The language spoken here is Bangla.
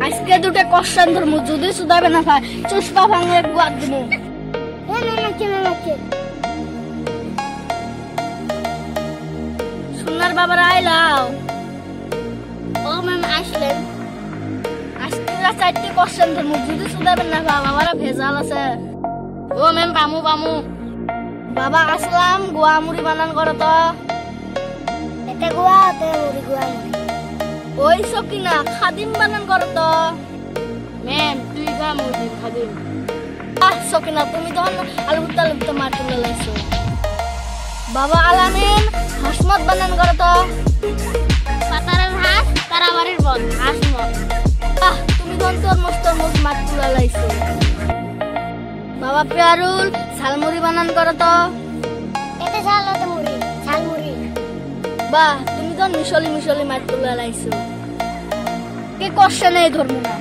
আজকে দুটো কোশ্চেন ধরমু যদি সুদাবে না ভাই চুষপা ভাঙে গুয়াত দিমু সোনার বাবার আইলাও ও ম্যাম আসলেন আজকে চারটি কোশ্চেন ধরমু যদি সুদাবে না ভাই বাবারা ভেজাল আছে ও ম্যাম পামু বাবা আসলাম গোয়া মুড়ি বানান করো তো এতে গোয়া তে মুড়ি গোয়া ওই সব কিনা খাদিম বানান করো তো ম্যাম তুই গা মুড়ি খাদিম সকিনা তুমি তখন আলু ভুত্তা মার তুলে লাইছো বাবা আলামিন হাসমত বানান করো তো পাতারের হাঁস তারাবাড়ির বল হাসমত তুমি তখন তরমুজ মার তুলে লাইছো বাবা পেয়ারুল ঝালমুড়ি বানান করো তো এতে ঝালতে মুড়ি ঝালমুড়ি বাহ তুমি তখন মিশলি মার তুলে লাইছো কে কোশ্চেন এই ধরমু না